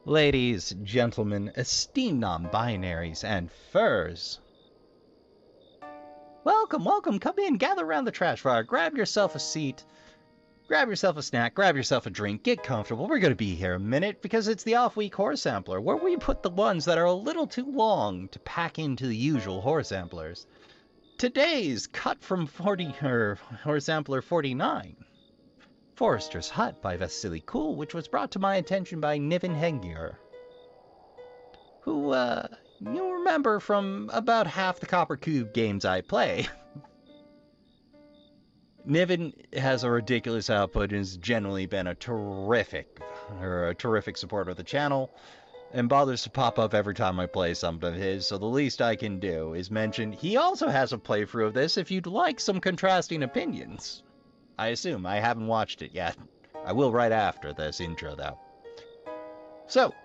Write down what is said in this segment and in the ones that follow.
Ladies, gentlemen, esteemed non-binaries, and furs. Welcome, welcome, come in, gather around the trash fire, grab yourself a seat, grab yourself a snack, grab yourself a drink, get comfortable. We're going to be here a minute because it's the off-week horror sampler, where we put the ones that are a little too long to pack into the usual horror samplers. Today's cut from horror sampler 49. Forester's Hut by Vasily Cool, which was brought to my attention by Niven who, you'll remember from about half the Copper Cube games I play. Niven has a ridiculous output and has generally been a terrific supporter of the channel, and bothers to pop up every time I play something of his, so the least I can do is mention he also has a playthrough of this if you'd like some contrasting opinions. I assume. I haven't watched it yet. I will right after this intro, though. So,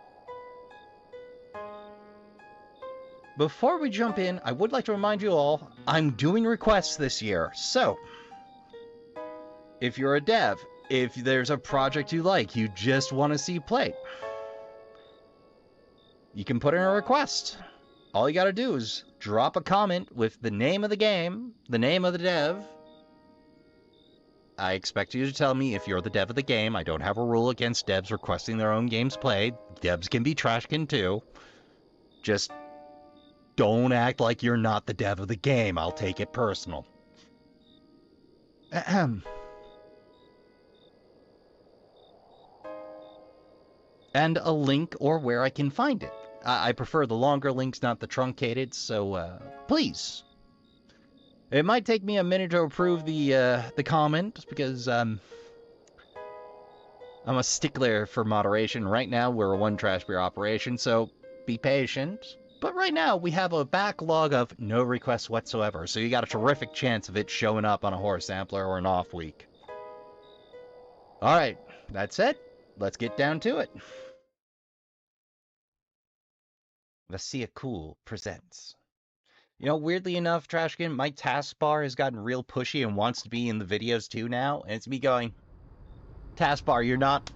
before we jump in, I would like to remind you all, I'm doing requests this year. So, if you're a dev, if there's a project you like, you just want to see played, you can put in a request. All you gotta do is drop a comment with the name of the game, the name of the dev. I expect you to tell me if you're the dev of the game. I don't have a rule against devs requesting their own games played. Devs can be trashkin too. Just don't act like you're not the dev of the game. I'll take it personal. Ahem. And a link or where I can find it. I prefer the longer links, not the truncated, so please. It might take me a minute to approve the comment, because I'm a stickler for moderation. Right now, we're a one trash beer operation, so be patient. But right now, we have a backlog of no requests whatsoever, so you got a terrific chance of it showing up on a horror sampler or an off week. Alright, that's it. Let's get down to it. Vassia Cool presents. You know, weirdly enough, Trashkin, my taskbar has gotten real pushy and wants to be in the videos too now, and it's me going, taskbar, you're not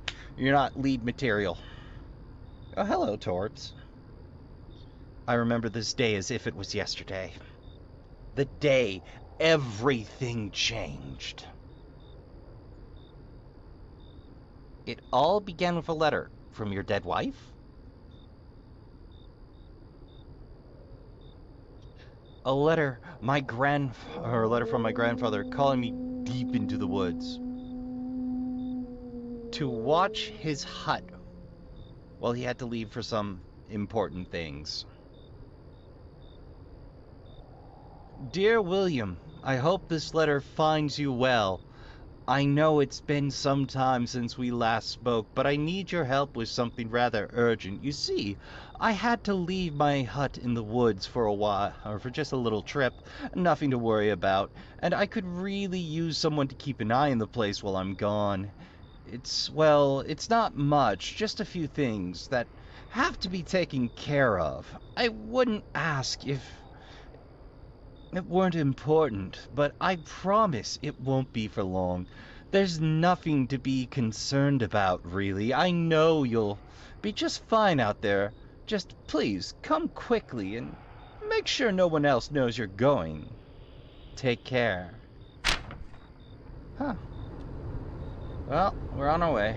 lead material. Oh, hello, Torbs. I remember this day as if it was yesterday. The day everything changed. It all began with a letter from your dead wife? A letter from my grandfather calling me deep into the woods to watch his hut while he had to leave for some important things. Dear William, I hope this letter finds you well. I know it's been some time since we last spoke, but I need your help with something rather urgent. You see, I had to leave my hut in the woods for a while, or for just a little trip, nothing to worry about, and I could really use someone to keep an eye on the place while I'm gone. It's not much, just a few things that have to be taken care of. I wouldn't ask if it weren't important, but I promise it won't be for long. There's nothing to be concerned about, really. I know you'll be just fine out there. Just please, come quickly and make sure no one else knows you're going. Take care. Huh. Well, we're on our way.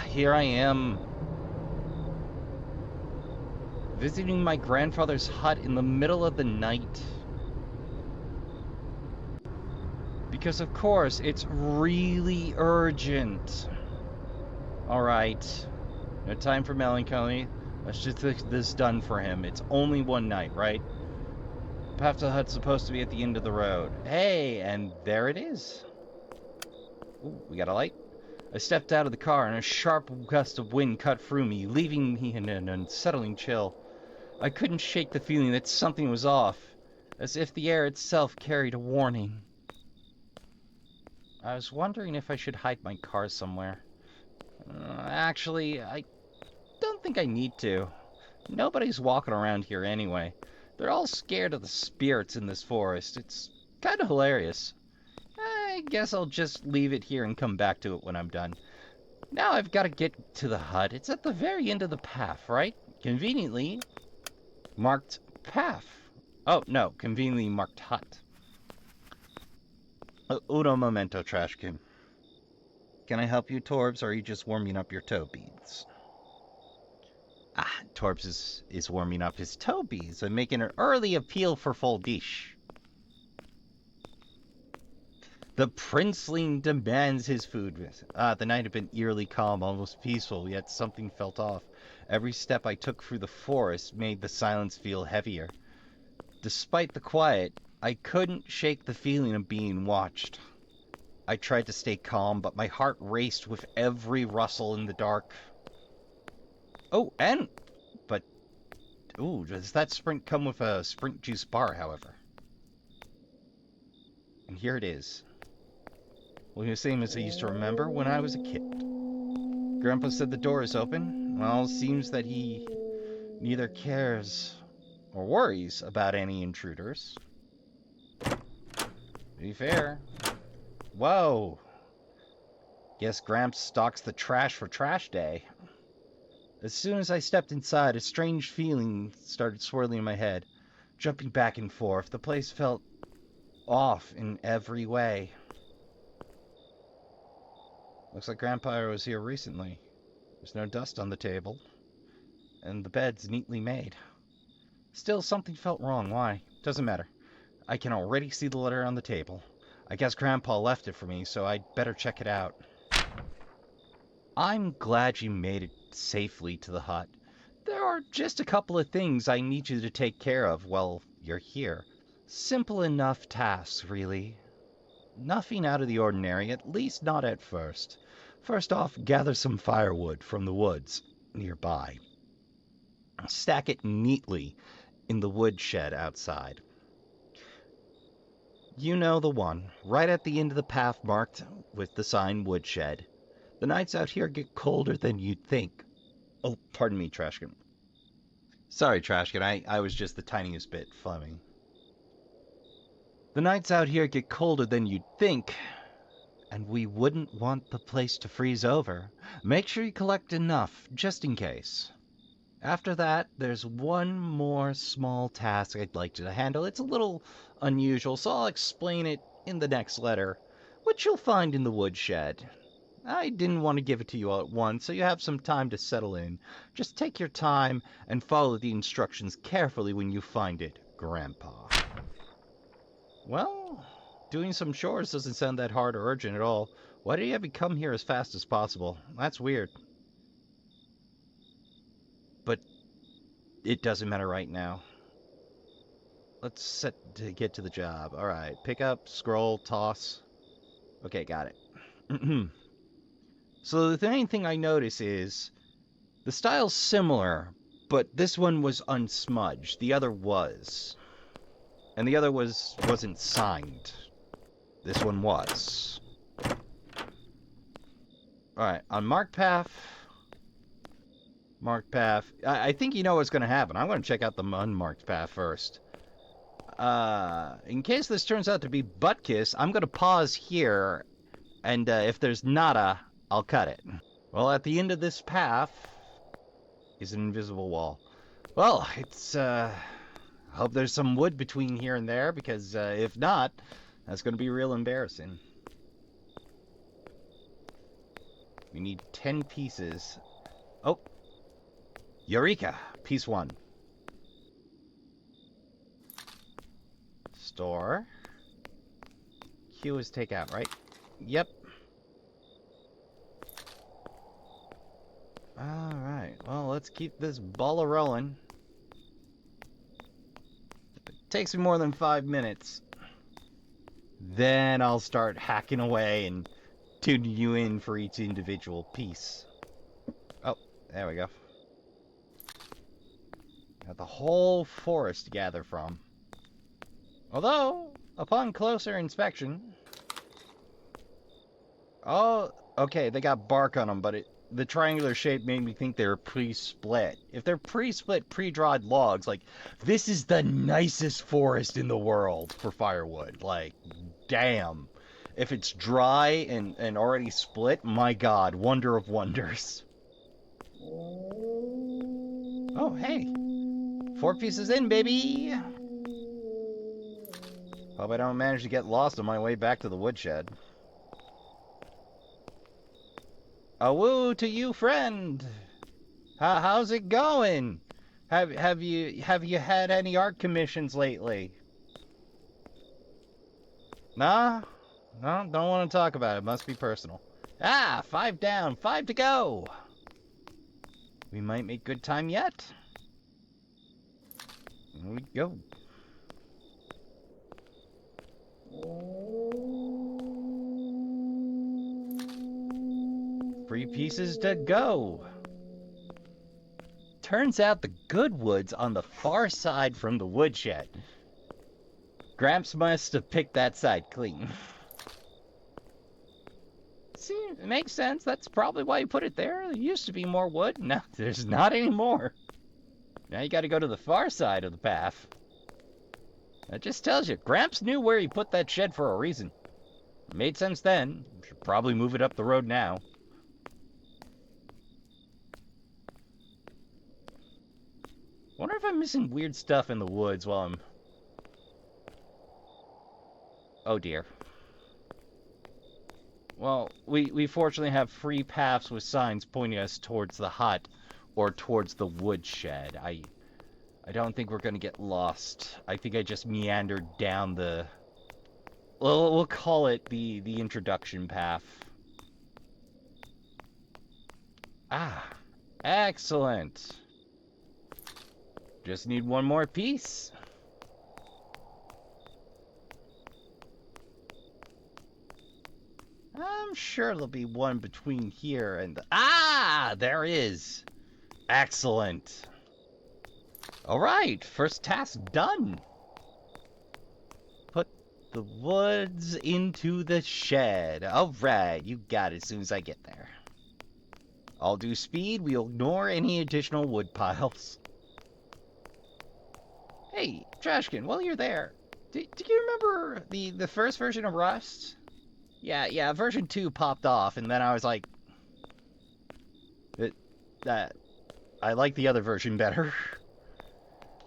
Here I am. Visiting my grandfather's hut in the middle of the night. Because of course, it's really urgent. Alright. No time for melancholy. Let's just get this done for him. It's only one night, right? Perhaps the hut's supposed to be at the end of the road. Hey, and there it is. Ooh, we got a light. I stepped out of the car and a sharp gust of wind cut through me, leaving me in an unsettling chill. I couldn't shake the feeling that something was off, as if the air itself carried a warning. I was wondering if I should hide my car somewhere. Actually, I don't think I need to. Nobody's walking around here anyway. They're all scared of the spirits in this forest. It's kind of hilarious. I guess I'll just leave it here and come back to it when I'm done. Now I've got to get to the hut. It's at the very end of the path, right? Conveniently marked path. Oh, no, conveniently marked hut. Uno momento, Trashkin. Can I help you, Torbs, or are you just warming up your toe beads? Torbs is warming up his toe beads and making an early appeal for full dish. The princeling demands his food. The night had been eerily calm, almost peaceful, yet something felt off. Every step I took through the forest made the silence feel heavier. Despite the quiet, I couldn't shake the feeling of being watched. I tried to stay calm, but my heart raced with every rustle in the dark. Oh, does that Sprint come with a Sprint juice bar, however? And here it is. Well, the same as I used to remember when I was a kid. Grandpa said the door is open. Well, it seems that he neither cares or worries about any intruders. To be fair. Whoa. Guess Gramps stocks the trash for trash day. As soon as I stepped inside, a strange feeling started swirling in my head, jumping back and forth. The place felt off in every way. Looks like Grandpa was here recently. There's no dust on the table, and the bed's neatly made. Still, something felt wrong. Why? Doesn't matter. I can already see the letter on the table. I guess Grandpa left it for me, so I'd better check it out. I'm glad you made it safely to the hut. There are just a couple of things I need you to take care of while you're here. Simple enough tasks, really. Nothing out of the ordinary, at least not at first. First off, gather some firewood from the woods nearby. Stack it neatly in the woodshed outside. You know the one, right at the end of the path marked with the sign woodshed. The nights out here get colder than you'd think. Oh, pardon me, Trashkin. Sorry, Trashkin, I was just the tiniest bit flummy. The nights out here get colder than you'd think, and we wouldn't want the place to freeze over. Make sure you collect enough, just in case. After that, there's one more small task I'd like you to handle. It's a little unusual, so I'll explain it in the next letter, which you'll find in the woodshed. I didn't want to give it to you all at once, so you have some time to settle in. Just take your time and follow the instructions carefully when you find it, Grandpa. Well, doing some chores doesn't sound that hard or urgent at all. Why did you have me come here as fast as possible? That's weird. But it doesn't matter right now. Let's set to get to the job. Alright, pick up, scroll, toss. Okay, got it. So the main thing I notice is the style's similar, but this one was unsmudged. The other was. And the other wasn't signed. This one was. Alright, on marked path. Marked path. I think you know what's going to happen. I'm going to check out the unmarked path first. In case this turns out to be butt kiss, I'm going to pause here. And if there's nada, I'll cut it. Well, at the end of this path is an invisible wall. Well, it's, hope there's some wood between here and there, because if not, that's going to be real embarrassing. We need 10 pieces. Oh. Eureka! Piece 1. Store. Q is take out, right? Yep. Alright, well, let's keep this ball a-rolling. Takes me more than 5 minutes. Then I'll start hacking away and tuning you in for each individual piece. Oh, there we go. Got the whole forest to gather from. Although, upon closer inspection... Oh, okay, they got bark on them, but the triangular shape made me think they were pre-split. If they're pre-split, pre-dried logs, like, this is the nicest forest in the world for firewood. Like, damn. If it's dry and already split, my god, wonder of wonders. Oh, hey. 4 pieces in, baby! Hope I don't manage to get lost on my way back to the woodshed. A woo to you, friend! How's it going? Have you had any art commissions lately? Nah? No, don't want to talk about it. Must be personal. Ah, 5 down, 5 to go! We might make good time yet. Here we go. 3 pieces to go. Turns out the good wood's on the far side from the woodshed. Gramps must have picked that side clean. See, it makes sense. That's probably why you put it there. There used to be more wood. No, there's not anymore. Now you gotta go to the far side of the path. That just tells you, Gramps knew where he put that shed for a reason. It made sense then. Should probably move it up the road now. Wonder if I'm missing weird stuff in the woods while I'm... Oh dear. Well, we fortunately have free paths with signs pointing us towards the hut or towards the woodshed. I don't think we're gonna get lost. I think I just meandered down the... Well, we'll call it the introduction path. Ah, excellent. Just need one more piece. I'm sure there'll be one between here and the... Ah, there is. Excellent. All right, first task done. Put the woods into the shed. All right, you got it as soon as I get there. I'll do speed. We'll ignore any additional wood piles. Hey, Trashkin, while you're there, do you remember the first version of Rust? Yeah, version 2 popped off, and then I was like, I like the other version better.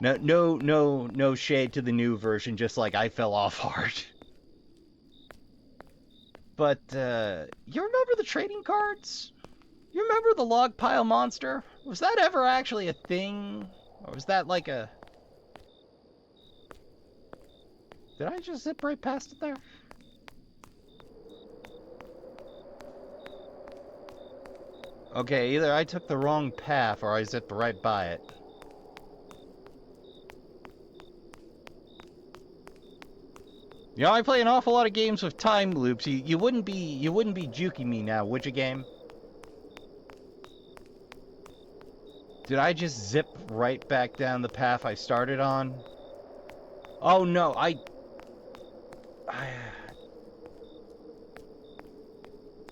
No shade to the new version, just like I fell off hard. But, you remember the trading cards? You remember the log pile monster? Was that ever actually a thing? Or was that like a... Did I just zip right past it there? Okay, either I took the wrong path or I zipped right by it. You know, I play an awful lot of games with time loops. You wouldn't be juking me now, would you, game? Did I just zip right back down the path I started on? Oh no,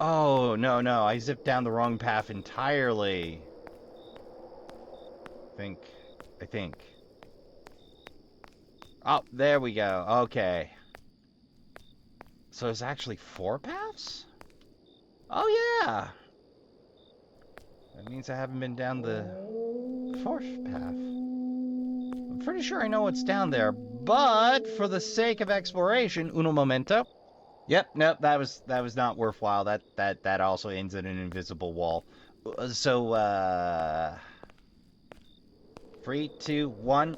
Oh, no, I zipped down the wrong path entirely. I think. Oh, there we go. Okay. So there's actually 4 paths? Oh, yeah. That means I haven't been down the 4th path. I'm pretty sure I know what's down there, but for the sake of exploration, uno momento. Yep, nope, that was not worthwhile. That also ends in an invisible wall. So, 3, 2, 1.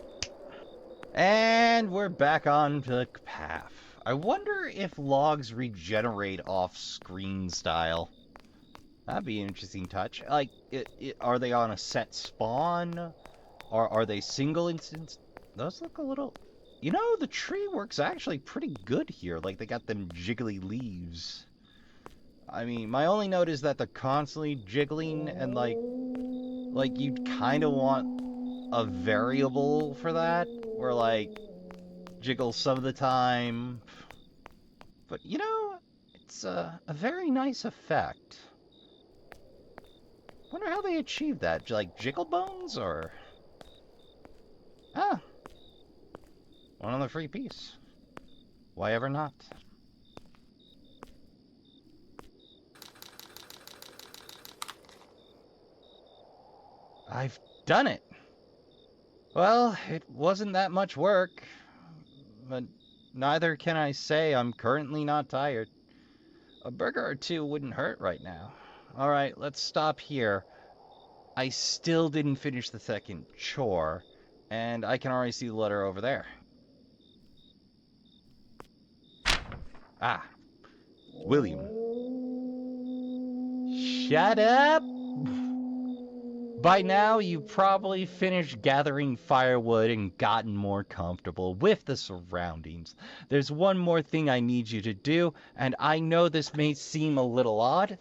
And we're back on the path. I wonder if logs regenerate off-screen style. That'd be an interesting touch. Like, are they on a set spawn? Or are they single instance? Those look a little... You know, the tree works actually pretty good here. Like, they got them jiggly leaves. I mean, my only note is that they're constantly jiggling, and like you'd kind of want a variable for that, where like jiggle some of the time. But you know, it's a very nice effect. Wonder how they achieved that. Like jiggle bones, or ah, one on the free piece. Why ever not? I've done it. Well, it wasn't that much work, but neither can I say I'm currently not tired. A burger or two wouldn't hurt right now. All right, let's stop here. I still didn't finish the second chore, and I can already see the letter over there. Ah, William. Shut up! By now, you've probably finished gathering firewood and gotten more comfortable with the surroundings. There's one more thing I need you to do, and I know this may seem a little odd,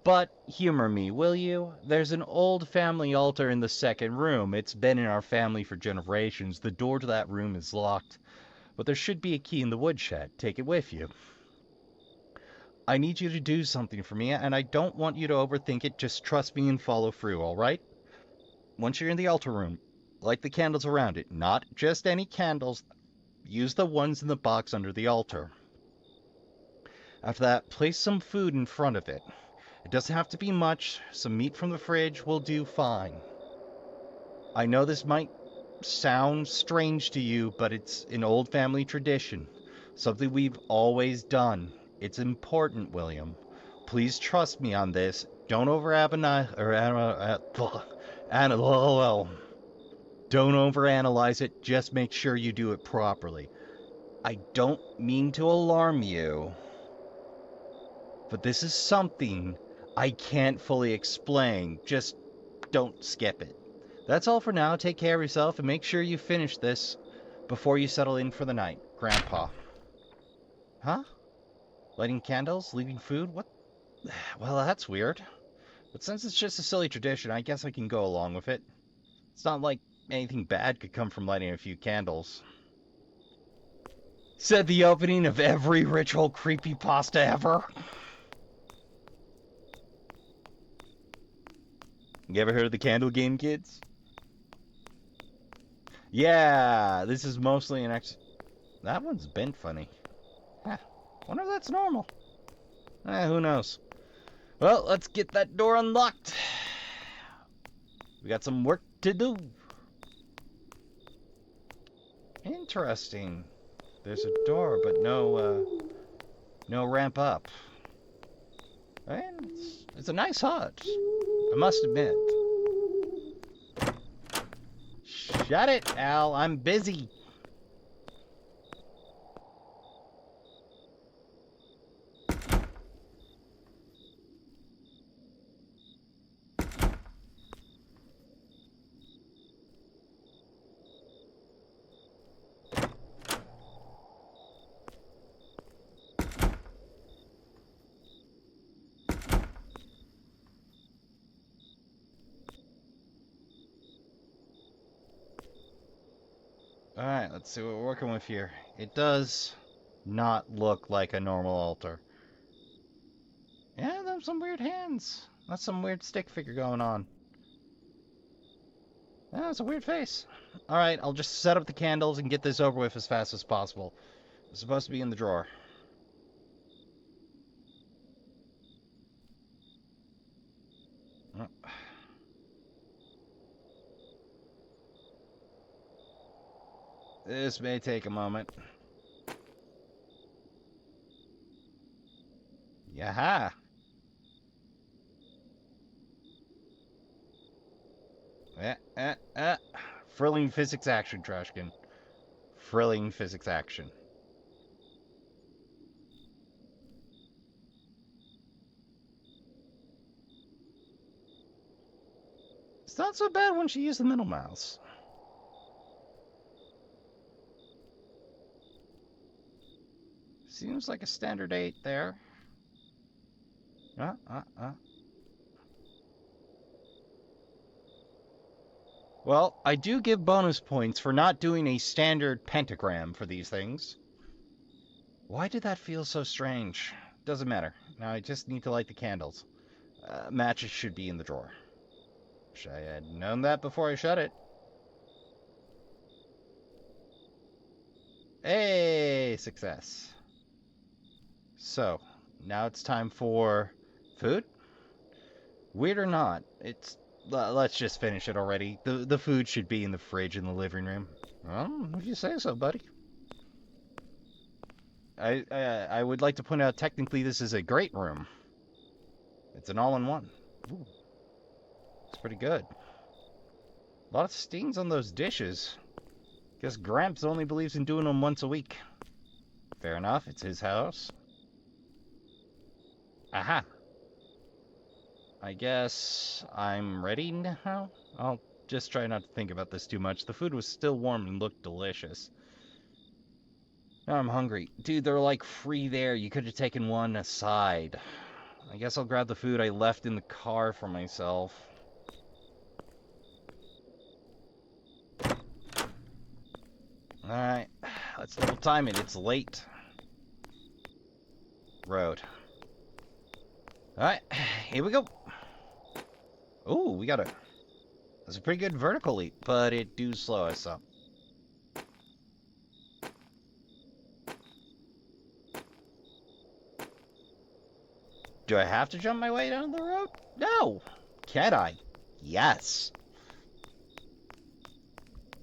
but humor me, will you? There's an old family altar in the second room. It's been in our family for generations. The door to that room is locked, but there should be a key in the woodshed. Take it with you. I need you to do something for me, and I don't want you to overthink it. Just trust me and follow through, all right? Once you're in the altar room, light the candles around it. Not just any candles. Use the ones in the box under the altar. After that, place some food in front of it. It doesn't have to be much. Some meat from the fridge will do fine. I know this might sound strange to you, but it's an old family tradition. Something we've always done. It's important, William. Please trust me on this. Don't don't overanalyze it. Just make sure you do it properly. I don't mean to alarm you, but this is something I can't fully explain. Just don't skip it. That's all for now. Take care of yourself and make sure you finish this before you settle in for the night. Grandpa. Huh? Lighting candles? Leaving food? What? Well, that's weird. But since it's just a silly tradition, I guess I can go along with it. It's not like anything bad could come from lighting a few candles. Said the opening of every ritual creepypasta ever. You ever heard of the candle game, kids? Yeah, this is mostly an That one's been funny. Huh. Wonder if that's normal. Who knows? Well, let's get that door unlocked. We got some work to do. Interesting. There's a door, but no ramp up. And it's a nice hut, I must admit. Shut it, Al. I'm busy. Alright, let's see what we're working with here. It does not look like a normal altar. Yeah, there's some weird hands. That's some weird stick figure going on. Yeah, that's a weird face. Alright, I'll just set up the candles and get this over with as fast as possible. It's supposed to be in the drawer. Oh. This may take a moment. Yaha! Frilling physics action, Trashkin. Frilling physics action. It's not so bad when she used the middle mouse. Seems like a standard 8 there. Well, I do give bonus points for not doing a standard pentagram for these things. Why did that feel so strange? Doesn't matter. Now I just need to light the candles. Matches should be in the drawer. Wish I had known that before I shut it. Hey, success. So, now it's time for food? Weird or not, it's Let's just finish it already. The food should be in the fridge in the living room. Well, if you say so, buddy. I would like to point out technically this is a great room. It's an all-in-one. Ooh, it's pretty good. A lot of stains on those dishes. Guess Gramps only believes in doing them once a week. Fair enough, it's his house. Aha. I guess I'm ready now? I'll just try not to think about this too much. The food was still warm and looked delicious. Now I'm hungry. Dude, they're like free there. You could have taken one aside. I guess I'll grab the food I left in the car for myself. Alright, let's double time it. It's late. Road. Alright, here we go. Ooh, we got that's a pretty good vertical leap, but it do slow us up. Do I have to jump my way down the road? No! Can I? Yes!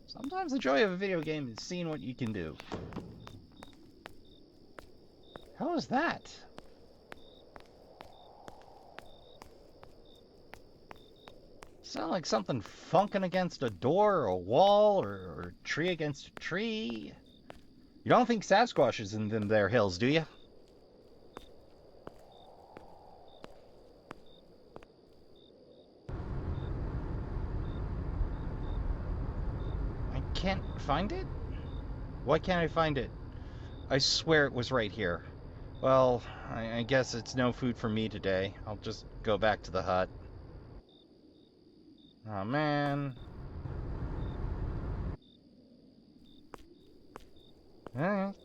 Sometimes the joy of a video game is seeing what you can do. How is that? Sound like something funking against a door or a wall or a tree against a tree. You don't think Sasquatch is in them there hills, do you? I can't find it? Why can't I find it? I swear it was right here. Well, I guess it's no food for me today. I'll just go back to the hut. Oh man. Alright.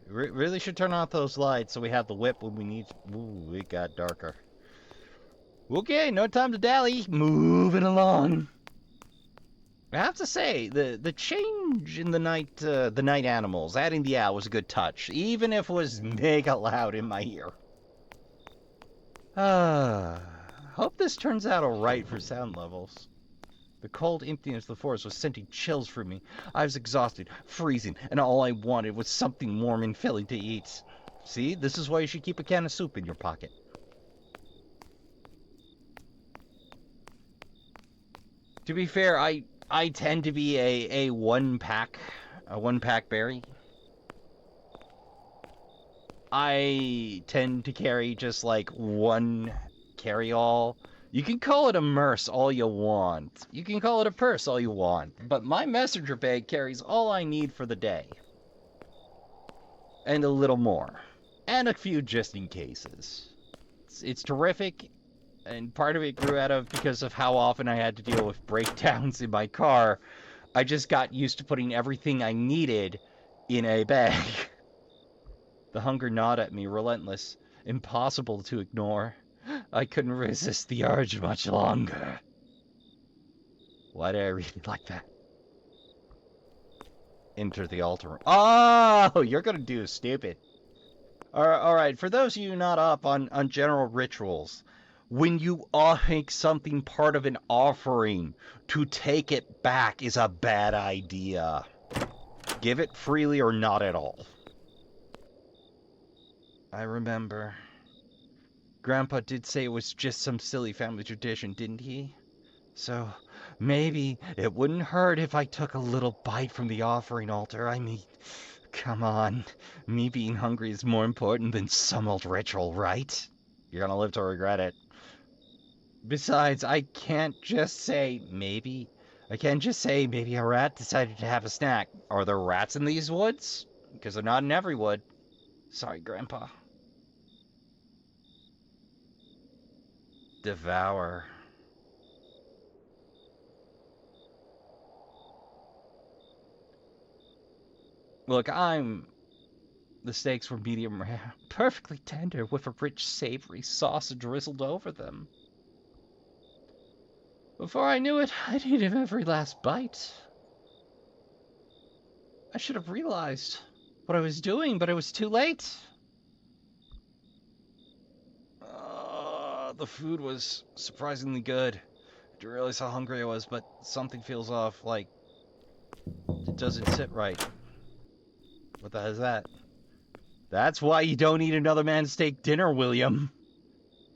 Really should turn off those lights so we have the whip when we need. Ooh, it got darker. Okay, no time to dally. Moving along. I have to say, the change in the night animals, adding the owl was a good touch, even if it was mega loud in my ear. Hope this turns out alright for sound levels. The cold emptiness of the forest was sending chills through me. I was exhausted, freezing, and all I wanted was something warm and filling to eat. See, this is why you should keep a can of soup in your pocket. To be fair, I tend to be a one pack berry. I tend to carry just like one carry-all. You can call it a merce all you want. You can call it a purse all you want. But my messenger bag carries all I need for the day. And a little more. And a few just in cases. It's terrific. And part of it grew out of because of how often I had to deal with breakdowns in my car. I just got used to putting everything I needed in a bag. The hunger gnawed at me, relentless, impossible to ignore. I couldn't resist the urge much longer. Why did I read it like that? Enter the altar room. Oh, you're gonna do stupid. Alright, for those of you not up on general rituals, when you make something part of an offering, to take it back is a bad idea. Give it freely or not at all. I remember. Grandpa did say it was just some silly family tradition, didn't he? So, maybe it wouldn't hurt if I took a little bite from the offering altar. I mean, come on. Me being hungry is more important than some old ritual, right? You're gonna live to regret it. Besides, I can't just say maybe. I can't just say maybe a rat decided to have a snack. Are there rats in these woods? Because they're not in every wood. Sorry, Grandpa. Devour. Look, the steaks were medium rare, perfectly tender with a rich, savory sauce drizzled over them. Before I knew it, I'd eaten every last bite. I should have realized what I was doing, but it was too late. The food was surprisingly good. Didn't realize how hungry I was, but something feels off, like it doesn't sit right. What the hell is that? That's why you don't eat another man's steak dinner, William.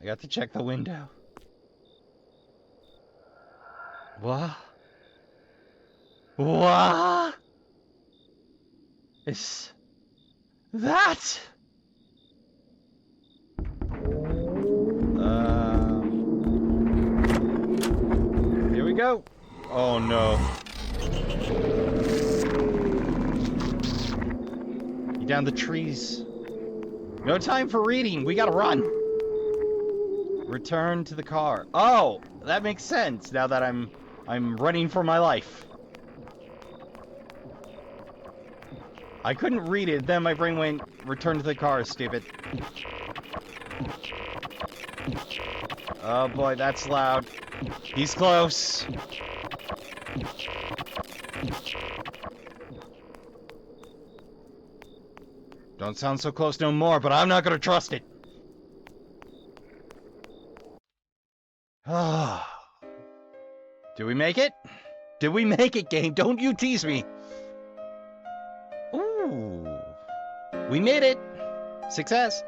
I got to check the window. What? What? Is that? Here we go. Oh no. You down the trees. No time for reading. We gotta run. Return to the car. Oh, that makes sense now that I'm running for my life. I couldn't read it, then my brain went, return to the car, stupid. Oh boy, that's loud. He's close. Don't sound so close no more, but I'm not gonna trust it. Ah. Did we make it? Did we make it, game? Don't you tease me. Ooh. We made it. Success.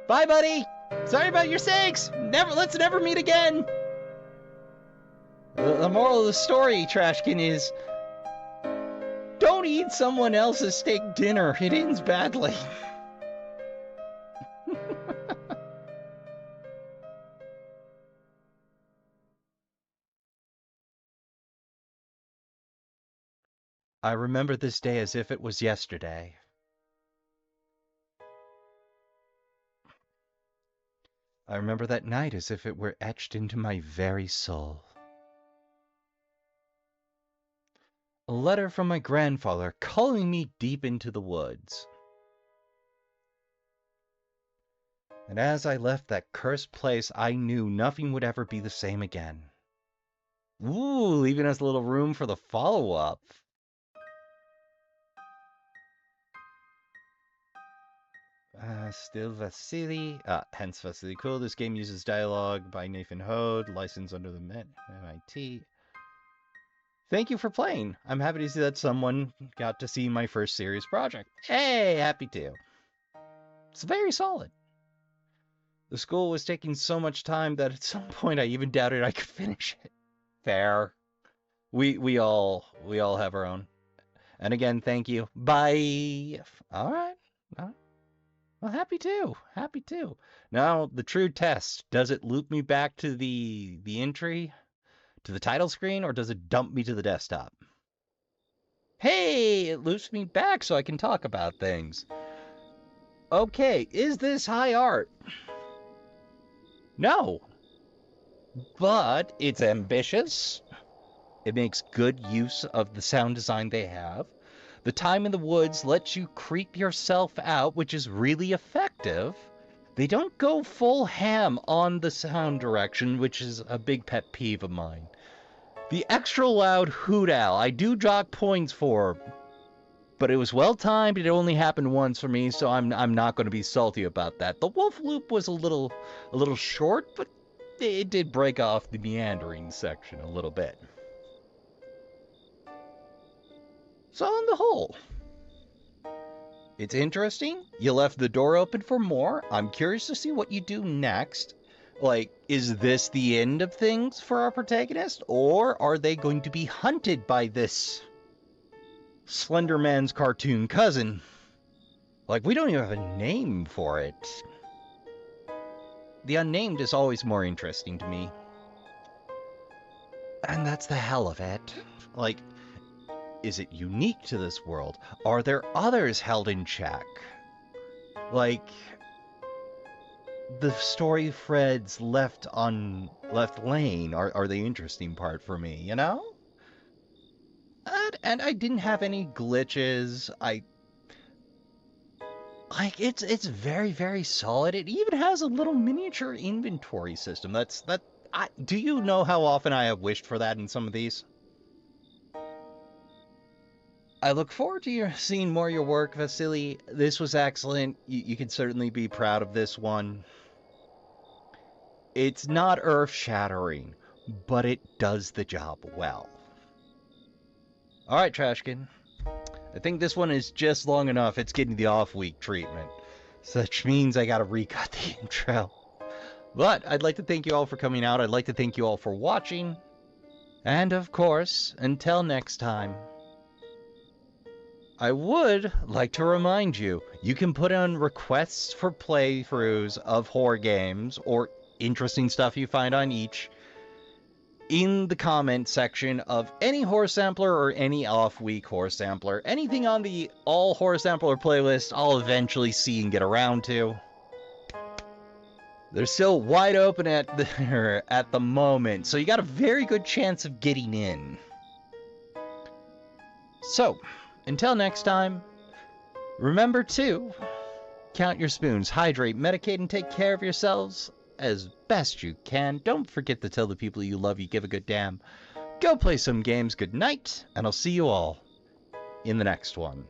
Bye, buddy. Sorry about your sakes. Let's never meet again. The moral of the story, Trashkin, is don't eat someone else's steak dinner. It ends badly. I remember this day as if it was yesterday. I remember that night as if it were etched into my very soul. A letter from my grandfather calling me deep into the woods. And as I left that cursed place, I knew nothing would ever be the same again. Ooh, leaving us a little room for the follow-up. Still Vasily. Hence Vasily Cool. This game uses dialogue by Nathan Hode, licensed under the MIT. Thank you for playing. I'm happy to see that someone got to see my first serious project. Hey, happy to. It's very solid. The school was taking so much time that at some point I even doubted I could finish it. Fair. We all have our own. And again, thank you. Bye. All right. Well, happy to. Now, the true test. Does it loop me back to the entry, to the title screen, or does it dump me to the desktop? Hey, it loops me back so I can talk about things. Okay, is this high art? No. But it's ambitious. It makes good use of the sound design they have. The time in the woods lets you creep yourself out, which is really effective. They don't go full ham on the sound direction, which is a big pet peeve of mine. The extra loud hoot owl, I do dock points for, but it was well timed. It only happened once for me, so I'm not going to be salty about that. The wolf loop was a little short, but it did break off the meandering section a little bit. So on the whole, it's interesting. You left the door open for more. I'm curious to see what you do next. Like, is this the end of things for our protagonist? Or are they going to be hunted by this Slender Man's cartoon cousin? Like, we don't even have a name for it. The unnamed is always more interesting to me. And that's the hell of it. Like, is it unique to this world? Are there others held in check? Like, the story threads left laying are the interesting part for me, you know? And I didn't have any glitches. It's very, very solid. It even has a little miniature inventory system. Do you know how often I have wished for that in some of these? I look forward to seeing more of your work, Vasily. This was excellent. You can certainly be proud of this one. It's not earth-shattering, but it does the job well. Alright, Trashkin. I think this one is just long enough. It's getting the off-week treatment. Which means I gotta recut the intro. But I'd like to thank you all for coming out. I'd like to thank you all for watching. And of course, until next time, I would like to remind you, you can put on requests for playthroughs of horror games or interesting stuff you find on each in the comment section of any horror sampler or any off-week horror sampler. Anything on the all horror sampler playlist, I'll eventually see and get around to. They're still wide open at the moment, so you got a very good chance of getting in. So, until next time, remember to count your spoons, hydrate, medicate, and take care of yourselves as best you can. Don't forget to tell the people you love you give a good damn. Go play some games. Good night, and I'll see you all in the next one.